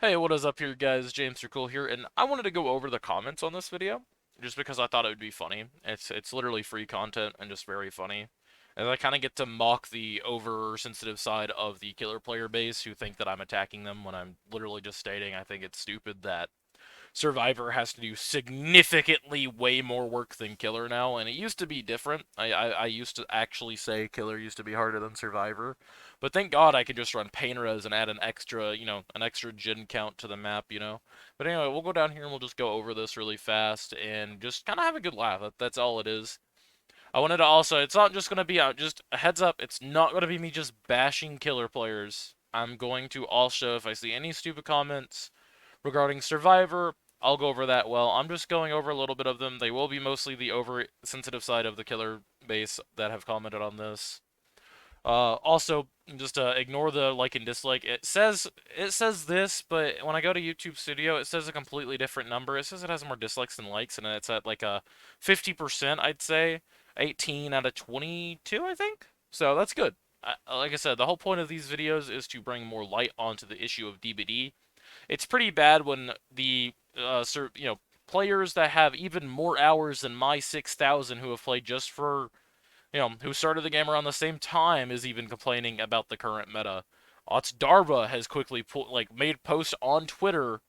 Hey, what is up here, guys? James3Cool here, and I wanted to go over the comments on this video, just because I thought it would be funny. It's literally free content and just very funny. As I kind of get to mock the oversensitive side of the killer player base who think that I'm attacking them when I'm literally just stating I think it's stupid that Survivor has to do significantly way more work than Killer now, and it used to be different. I used to actually say Killer used to be harder than Survivor, but thank God I could just run Painterez and add an extra, an extra gen count to the map. But anyway, we'll go down here and we'll just go over this really fast and just kind of have a good laugh. That's all it is. I wanted to also, it's not just going to be, just a heads up, it's not going to be me just bashing Killer players. I'm going to also, if I see any stupid comments regarding Survivor, I'll go over that well. I'm just going over a little bit of them. They will be mostly the oversensitive side of the killer base that have commented on this. Also, just ignore the like and dislike. It says this, but when I go to YouTube Studio, it says a completely different number. It says it has more dislikes than likes, and it's at like a 50%, I'd say, 18 out of 22, I think. So that's good. Like I said, the whole point of these videos is to bring more light onto the issue of DBD. It's pretty bad when the players that have even more hours than my 6,000 who have played just for who started the game around the same time is even complaining about the current meta. Darva has quickly made posts on Twitter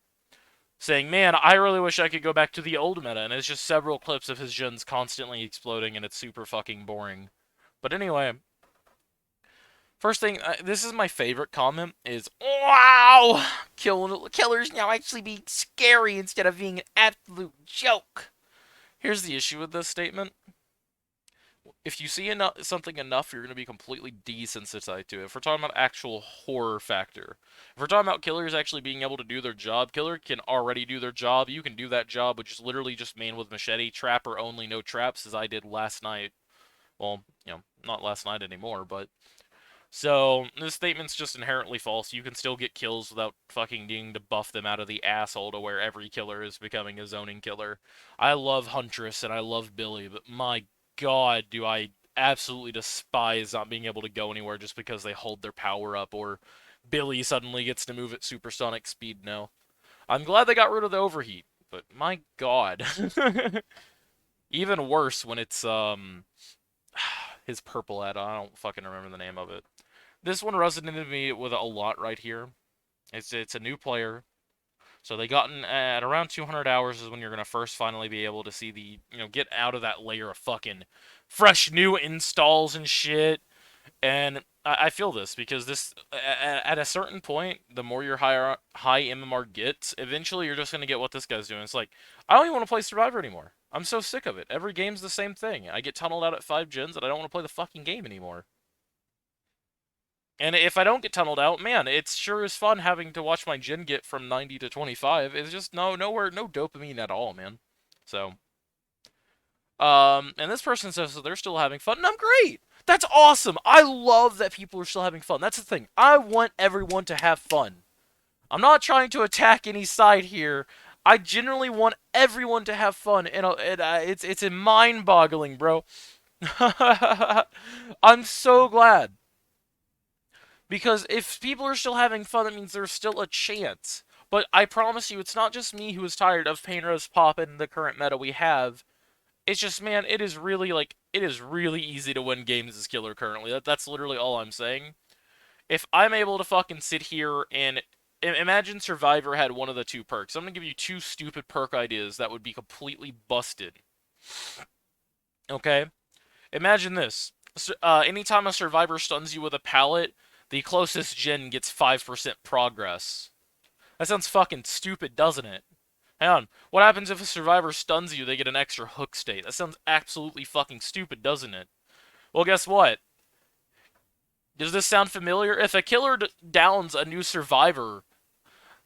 saying, "Man, I really wish I could go back to the old meta," and it's just several clips of his gens constantly exploding, and it's super fucking boring. But anyway, first thing, this is my favorite comment, is, "Wow! Killers now actually being scary instead of being an absolute joke." Here's the issue with this statement. If you see something enough, you're going to be completely desensitized to it. If we're talking about actual horror factor. If we're talking about killers actually being able to do their job, killer can already do their job. You can do that job, which is literally just man with machete, trapper only, no traps, as I did last night. Well, not last night anymore, but so, this statement's just inherently false. You can still get kills without fucking needing to buff them out of the asshole to where every killer is becoming a zoning killer. I love Huntress and I love Billy, but my god, do I absolutely despise not being able to go anywhere just because they hold their power up, or Billy suddenly gets to move at supersonic speed now. I'm glad they got rid of the overheat, but my god. Even worse when it's, his purple ad, I don't fucking remember the name of it. This one resonated me with a lot right here. It's a new player, so they gotten at around 200 hours is when you're gonna first finally be able to see the get out of that layer of fucking fresh new installs and shit. And I feel this because this at a certain point, the more your high MMR gets, eventually you're just gonna get what this guy's doing. It's like, I don't even want to play Survivor anymore. I'm so sick of it. Every game's the same thing. I get tunneled out at 5 gens and I don't want to play the fucking game anymore. And if I don't get tunneled out, man, it's sure is fun having to watch my gen get from 90 to 25. It's just nowhere, no dopamine at all, man. So, and this person says that they're still having fun, and I'm great. That's awesome. I love that people are still having fun. That's the thing. I want everyone to have fun. I'm not trying to attack any side here. I generally want everyone to have fun, and it's mind-boggling, bro. I'm so glad. Because if people are still having fun, that means there's still a chance. But I promise you, it's not just me who is tired of Painter's pop in the current meta we have. It's just, man, it is really, it is really easy to win games as Killer currently. That's literally all I'm saying. If I'm able to fucking sit here and imagine Survivor had one of the two perks. I'm gonna give you two stupid perk ideas that would be completely busted. Okay? Imagine this. Anytime a Survivor stuns you with a pallet, the closest gen gets 5% progress. That sounds fucking stupid, doesn't it? Hang on. What happens if a Survivor stuns you, they get an extra hook state? That sounds absolutely fucking stupid, doesn't it? Well, guess what? Does this sound familiar? If a killer downs a new Survivor,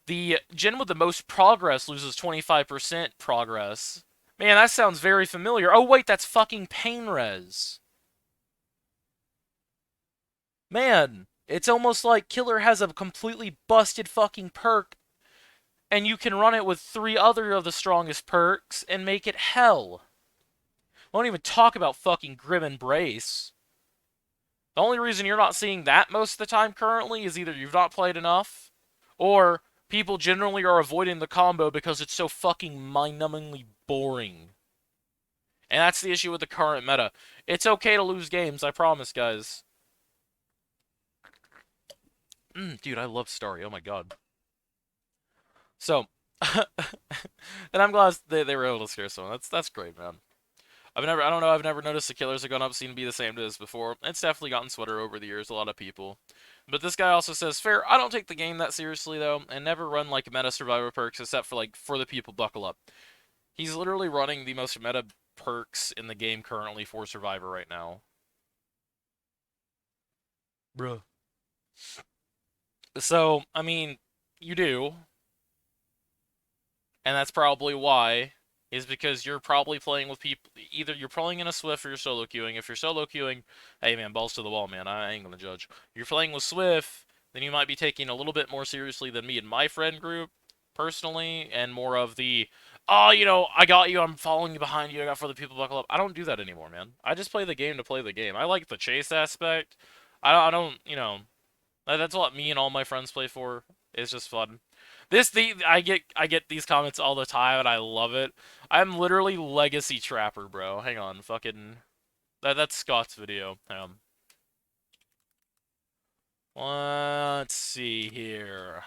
the gen with the most progress loses 25% progress. Man, that sounds very familiar. Oh, wait, that's fucking Painrez. Man, it's almost like Killer has a completely busted fucking perk, and you can run it with 3 other of the strongest perks and make it hell. I won't even talk about fucking Grim Embrace. The only reason you're not seeing that most of the time currently is either you've not played enough, or People generally are avoiding the combo because it's so fucking mind-numbingly boring. And that's the issue with the current meta. It's okay to lose games, I promise, guys. Dude, I love Starry. Oh my god. So, and I'm glad they were able to scare someone. That's great, man. I don't know, I've never noticed the killers have gone up seem to be the same as before. It's definitely gotten sweater over the years, a lot of people. But this guy also says, fair, I don't take the game that seriously though, and never run like meta survivor perks except for like for the people buckle up. He's literally running the most meta perks in the game currently for survivor right now. Bruh. So, I mean, you do, and that's probably why, is because you're probably playing with people. Either you're playing in a Swift or you're solo queuing. If you're solo queuing, hey man, balls to the wall, man. I ain't gonna judge. If you're playing with Swift, then you might be taking a little bit more seriously than me and my friend group, personally, and more of the, oh, I got you. I'm following you behind you. I got for the people buckle up. I don't do that anymore, man. I just play the game to play the game. I like the chase aspect. I don't, that's what me and all my friends play for. It's just fun. I get these comments all the time and I love it. I'm literally Legacy Trapper, bro. Hang on, fucking that's Scott's video. Let's see here.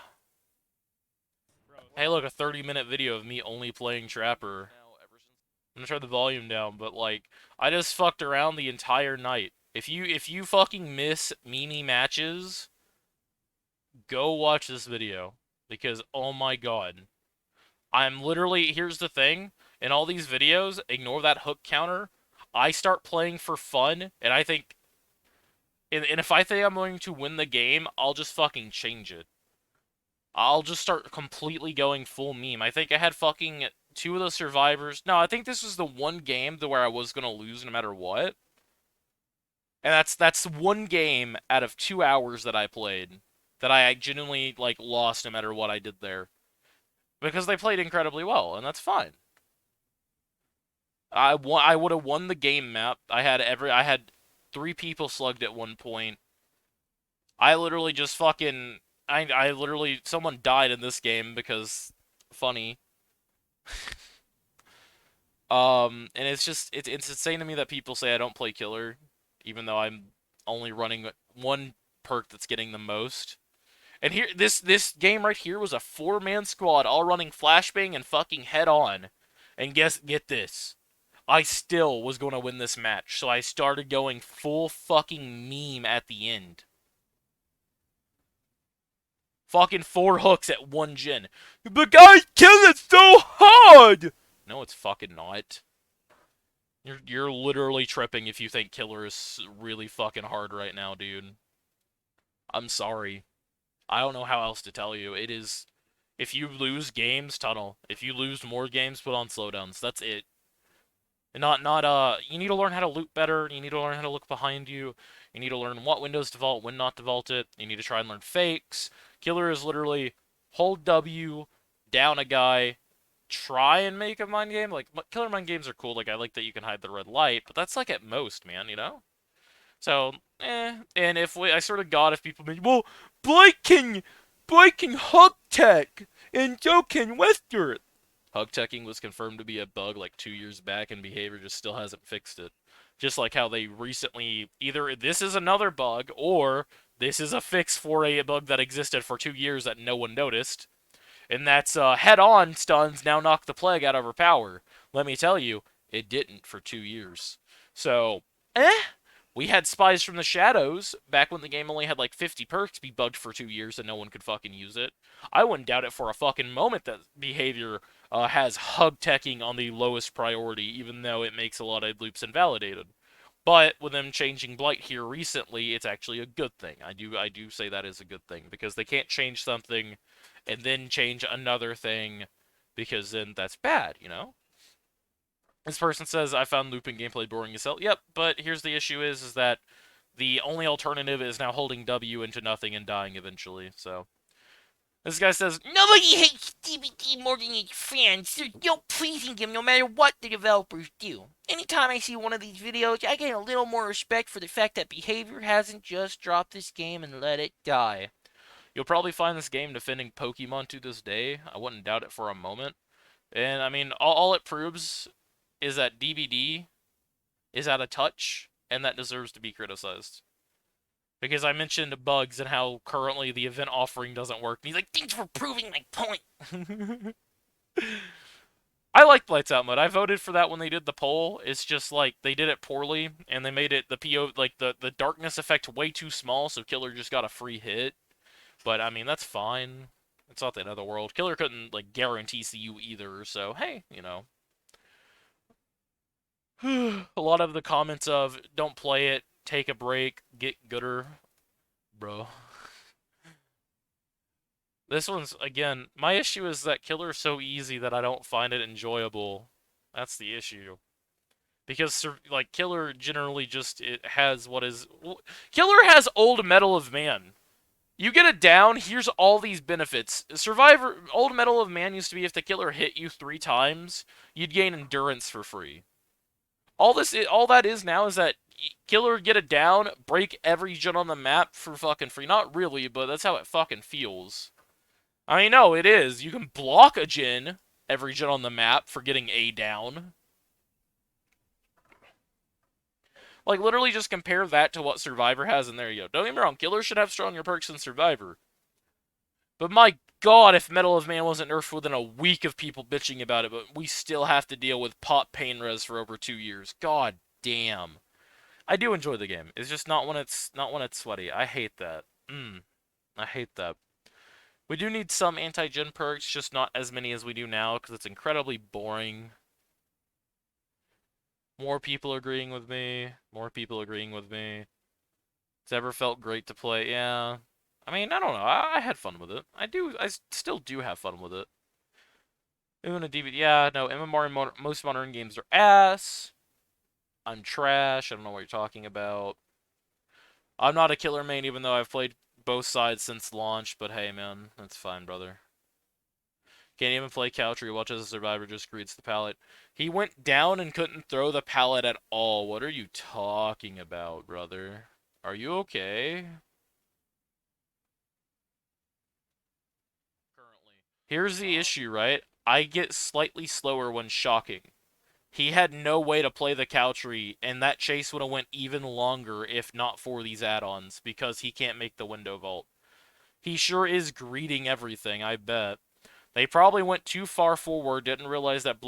Hey, look, a 30-minute video of me only playing Trapper. I'm gonna turn the volume down, but like I just fucked around the entire night. If you fucking miss Mimi matches, go watch this video because oh my god. I'm literally, here's the thing, in all these videos, ignore that hook counter. I start playing for fun, and I think, and if I think I'm going to win the game, I'll just fucking change it. I'll just start completely going full meme. I think I had fucking two of the survivors. No, I think this was the one game where I was gonna lose no matter what. And that's one game out of 2 hours that I played that I genuinely like lost no matter what I did there. Because they played incredibly well, and that's fine. I would have won the game map. I had 3 people slugged at one point. I literally just fucking I literally someone died in this game because funny. And it's just it's insane to me that people say I don't play killer, even though I'm only running one perk that's getting the most. And here this game right here was a 4-man squad all running flashbang and fucking head on. And get this. I still was going to win this match, so I started going full fucking meme at the end. Fucking 4 hooks at 1 gen. But guys, kill it so hard! No, it's fucking not. You're literally tripping if you think killer is really fucking hard right now, dude. I'm sorry. I don't know how else to tell you. It is... If you lose games, tunnel. If you lose more games, put on slowdowns. That's it. And you need to learn how to loot better. You need to learn how to look behind you. You need to learn what windows to vault, when not to vault it. You need to try and learn fakes. Killer is literally hold W, down a guy, try and make a mind game. Like, killer mind games are cool. Like, I like that you can hide the red light, but that's like at most, man, you know? So, And I sort of got if people be, well, Blake can hug tech, and so can Wester. Hug teching was confirmed to be a bug like 2 years back, and behavior just still hasn't fixed it. Just like how they recently, either this is another bug, or this is a fix for a bug that existed for 2 years that no one noticed. And that's head-on stuns now knock the plague out of her power. Let me tell you, it didn't for 2 years. So, we had Spies from the Shadows back when the game only had like 50 perks be bugged for 2 years and no one could fucking use it. I wouldn't doubt it for a fucking moment that behavior has hug teching on the lowest priority, even though it makes a lot of loops invalidated. But with them changing Blight here recently, it's actually a good thing. I do say that is a good thing because they can't change something and then change another thing because then that's bad, you know? This person says, I found looping gameplay boring as hell. Yep, but here's the issue is that the only alternative is now holding W into nothing and dying eventually, so... This guy says, nobody hates DBD more than its fans. There's no pleasing him no matter what the developers do. Anytime I see one of these videos, I get a little more respect for the fact that behavior hasn't just dropped this game and let it die. You'll probably find this game defending Pokemon to this day. I wouldn't doubt it for a moment. And I mean, all it proves is that DBD is out of touch, and that deserves to be criticized. Because I mentioned bugs and how currently the event offering doesn't work. And he's like, thanks for proving my point. I liked Lights Out mode. I voted for that when they did the poll. It's just like they did it poorly, and they made it the PO like the darkness effect way too small, so Killer just got a free hit. But I mean, that's fine. It's not the end of the world. Killer couldn't like guarantee CU either, so hey, you know. A lot of the comments of don't play it, take a break, get gooder, bro. This one's again, my issue is that Killer's so easy that I don't find it enjoyable. That's the issue. Because like Killer generally just it has what is Killer has Old Medal of Man. You get it down, here's all these benefits. Survivor Old Medal of Man used to be if the killer hit you 3 times, you'd gain endurance for free. All that is now is that killer get it down, break every gen on the map for fucking free. Not really, but that's how it fucking feels. I mean, no, it is. You can block a gen every gen on the map for getting a down. Like, literally just compare that to what Survivor has, and there you go. Don't get me wrong, Killer should have stronger perks than Survivor. But my god, if Medal of Man wasn't nerfed within a week of people bitching about it, but we still have to deal with pop pain res for over 2 years. God damn. I do enjoy the game. It's just not when it's sweaty. I hate that. I hate that. We do need some anti-gen perks, just not as many as we do now, because it's incredibly boring. More people agreeing with me. More people agreeing with me. It's ever felt great to play? Yeah. I mean, I don't know. I had fun with it. I still do have fun with it. Even a DVD. Yeah, no, MMR and most modern games are ass. I'm trash. I don't know what you're talking about. I'm not a killer main, even though I've played both sides since launch, but hey, man, that's fine, brother. Can't even play couch or you watch as a survivor just greets the pallet. He went down and couldn't throw the pallet at all. What are you talking about, brother? Are you okay? Currently. Here's the issue, right? I get slightly slower when shocking. He had no way to play the Caltree, and that chase would have went even longer if not for these add-ons, because he can't make the window vault. He sure is greeting everything, I bet. They probably went too far forward, didn't realize that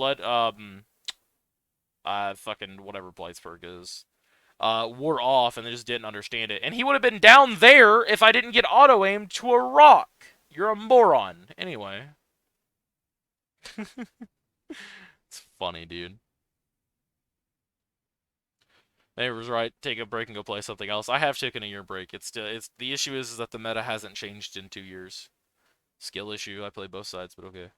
fucking whatever Blightsburg is, wore off, and they just didn't understand it. And he would have been down there if I didn't get auto-aimed to a rock. You're a moron. Anyway. It's funny, dude. Neighbor's right. Take a break and go play something else. I have taken a year break. It's the issue is that the meta hasn't changed in 2 years. Skill issue. I play both sides, but okay.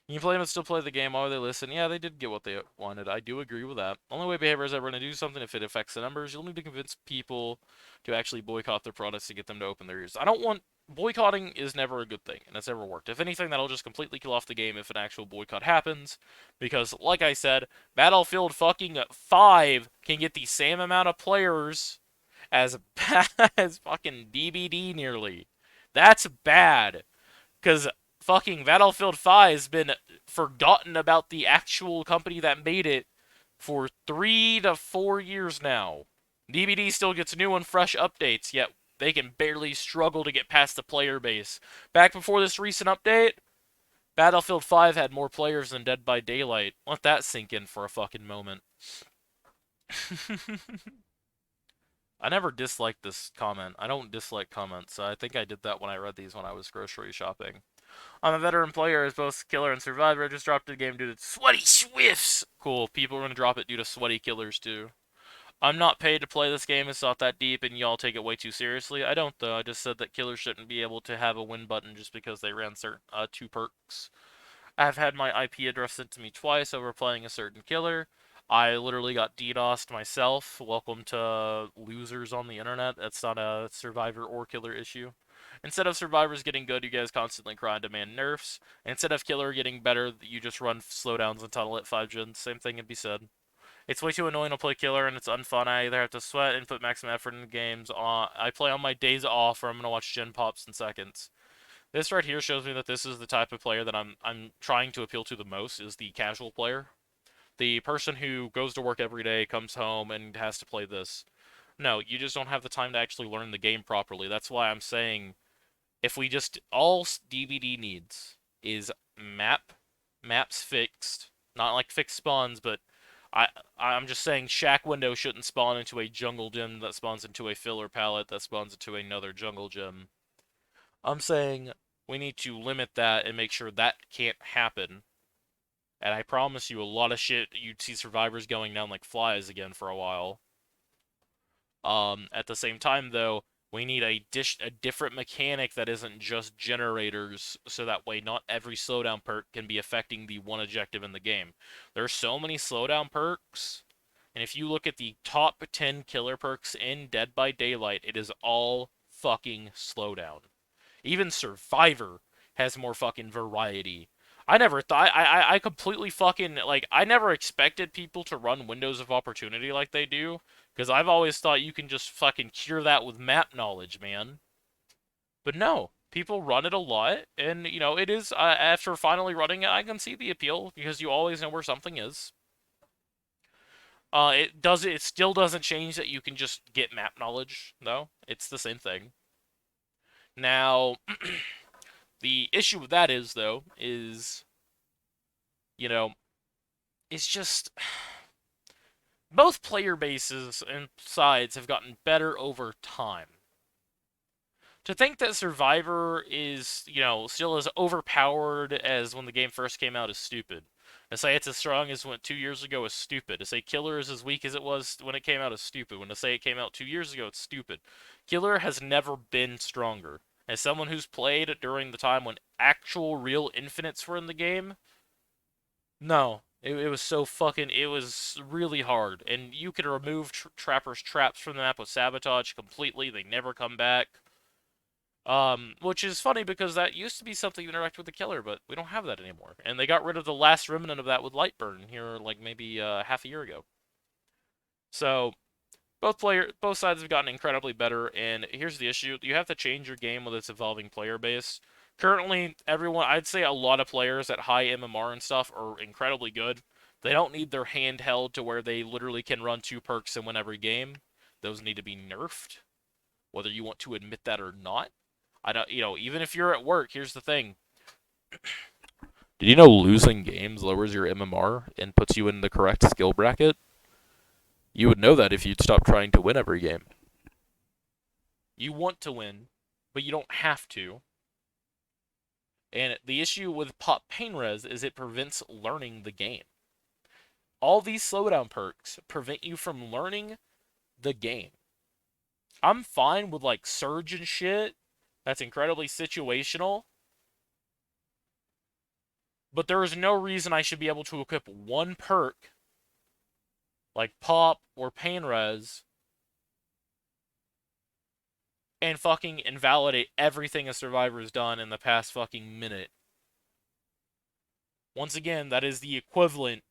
You can play them and still play the game. Why would they listen? Yeah, they did get what they wanted. I do agree with that. Only way behavior is ever going to do something if it affects the numbers. You'll need to convince people to actually boycott their products to get them to open their ears. I don't want boycotting is never a good thing, and it's never worked. If anything, that'll just completely kill off the game if an actual boycott happens. Because, like I said, Battlefield fucking 5 can get the same amount of players as as fucking DBD nearly. That's bad. Because fucking Battlefield 5 has been forgotten about the actual company that made it for 3 to 4 years now. DBD still gets new and fresh updates, yet they can barely struggle to get past the player base. Back before this recent update, Battlefield 5 had more players than Dead by Daylight. Let that sink in for a fucking moment. I never disliked this comment. I don't dislike comments. I think I did that when I read these when I was grocery shopping. I'm a veteran player as both killer and survivor. I just dropped the game due to sweaty swifts. Cool. People are going to drop it due to sweaty killers too. I'm not paid to play this game. It's not that deep, and y'all take it way too seriously. I don't, though. I just said that killers shouldn't be able to have a win button just because they ran certain 2 perks. I've had my IP address sent to me twice over playing a certain killer. I literally got DDoSed myself. Welcome to losers on the internet. That's not a survivor or killer issue. Instead of survivors getting good, you guys constantly cry and demand nerfs. Instead of killer getting better, you just run slowdowns and tunnel at 5 gens. Same thing can be said. It's way too annoying to play killer, and it's unfun. I either have to sweat and put maximum effort in the games. I play on my days off, or I'm gonna watch gen pops in seconds. This right here shows me that this is the type of player that I'm trying to appeal to the most, is the casual player. The person who goes to work every day, comes home, and has to play this. No, you just don't have the time to actually learn the game properly. That's why I'm saying if we just all DBD needs is maps fixed, not like fixed spawns, but I I'm just saying shack window shouldn't spawn into a jungle gym that spawns into a filler palette that spawns into another jungle gym. I'm saying we need to limit that and make sure that can't happen. And I promise you a lot of shit you'd see survivors going down like flies again for a while. At the same time, though, we need a different mechanic that isn't just generators, so that way not every slowdown perk can be affecting the one objective in the game. There are so many slowdown perks, and if you look at the top 10 killer perks in Dead by Daylight, it is all fucking slowdown. Even Survivor has more fucking variety. I never thought I completely fucking like I never expected people to run windows of opportunity like they do, because I've always thought you can just fucking cure that with map knowledge, man. But no, people run it a lot, and you know it is after finally running it, I can see the appeal because you always know where something is. It still doesn't change that you can just get map knowledge though. It's the same thing. Now, the issue with that is though is you know it's just both player bases and sides have gotten better over time. To think that Survivor is, still as overpowered as when the game first came out is stupid. To say it's as strong as when 2 years ago is stupid. To say Killer is as weak as it was when it came out is stupid. When to say it came out 2 years ago, it's stupid. Killer has never been stronger. As someone who's played during the time when actual real infinites were in the game, no. It was so fucking. It was really hard. And you could remove Trapper's traps from the map with Sabotage completely. They never come back. Which is funny because that used to be something to interact with the killer, but we don't have that anymore. And they got rid of the last remnant of that with Lightburn here, like maybe half a year ago. So both sides have gotten incredibly better. And here's the issue: you have to change your game with its evolving player base. Currently, I'd say a lot of players at high MMR and stuff are incredibly good. They don't need their handheld to where they literally can run 2 perks and win every game. Those need to be nerfed, whether you want to admit that or not. I don't, even if you're at work, here's the thing. Did you know losing games lowers your MMR and puts you in the correct skill bracket? You would know that if you'd stop trying to win every game. You want to win, but you don't have to. And the issue with Pop Pain Res is it prevents learning the game. All these slowdown perks prevent you from learning the game. I'm fine with like Surge and shit. That's incredibly situational. But there is no reason I should be able to equip one perk like Pop or Pain Res and fucking invalidate everything a survivor's done in the past fucking minute. Once again, that is the equivalent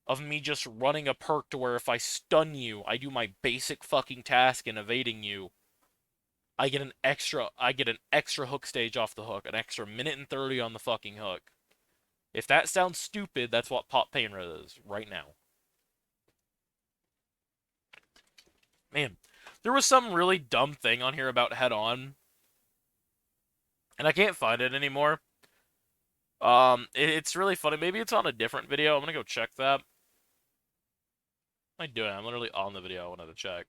of me just running a perk to where if I stun you, I do my basic fucking task in evading you. I get an extra hook stage off the hook, an extra minute and 30 on the fucking hook. If that sounds stupid, that's what Pop Pain Res is right now. Man, there was some really dumb thing on here about Head On, and I can't find it anymore. It's really funny. Maybe it's on a different video. I'm gonna go check that. What am I doing? I'm literally on the video. I wanted to check.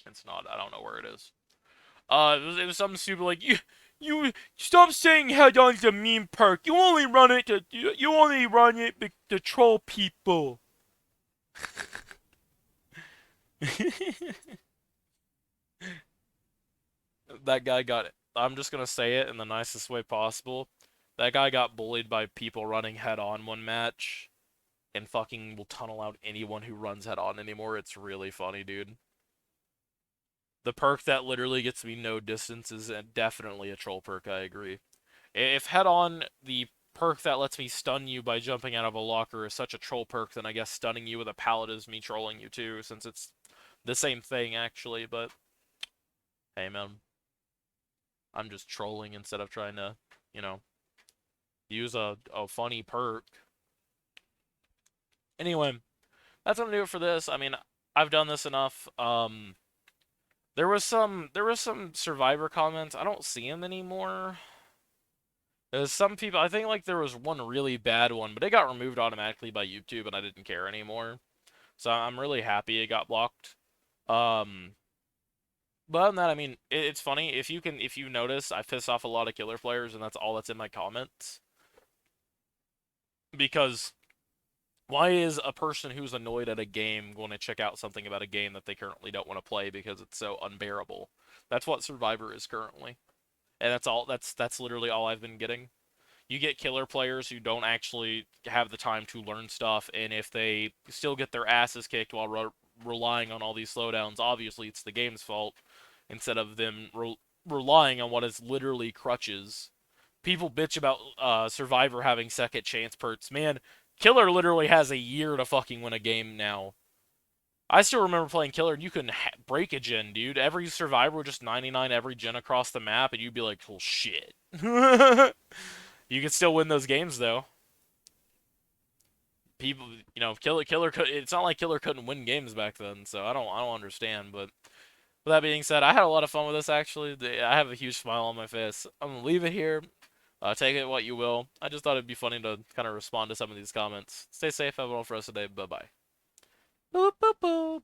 It's not. I don't know where it is. It was something stupid like you stop saying Head On's a meme perk. You only run it to troll people. That guy got it. I'm just gonna say it in the nicest way possible. That guy got bullied by people running Head On one match, and fucking will tunnel out anyone who runs Head On anymore. It's really funny, dude. The perk that literally gets me no distance is definitely a troll perk. I agree. If Head On, the perk that lets me stun you by jumping out of a locker is such a troll perk, then I guess stunning you with a pallet is me trolling you too, since it's the same thing actually, but hey man, I'm just trolling instead of trying to, you know, use a funny perk. Anyway, that's gonna do it for this. I mean, I've done this enough. There was some Survivor comments. I don't see them anymore. There's some people. I think like there was one really bad one, but it got removed automatically by YouTube, and I didn't care anymore. So I'm really happy it got blocked. Um, but other than that, I mean, it's funny if you notice, I piss off a lot of killer players, and that's all that's in my comments. Because why is a person who's annoyed at a game going to check out something about a game that they currently don't want to play because it's so unbearable? That's what Survivor is currently. And that's all that's literally all I've been getting. You get killer players who don't actually have the time to learn stuff, and if they still get their asses kicked while relying on all these slowdowns, obviously it's the game's fault instead of them relying on what is literally crutches. People bitch about Survivor having second chance perks. Man, Killer literally has a year to fucking win a game now. I still remember playing Killer, and you couldn't break a gen, dude. Every Survivor would just 99 every gen across the map, and you'd be like, well, shit. You could still win those games, though. People, you know, Killer could. It's not like Killer couldn't win games back then, so I don't understand. But with that being said, I had a lot of fun with this. Actually, I have a huge smile on my face. I'm gonna leave it here. Take it what you will. I just thought it'd be funny to kind of respond to some of these comments. Stay safe. Have a wonderful rest of the day. Bye bye. Boop, boop, boop.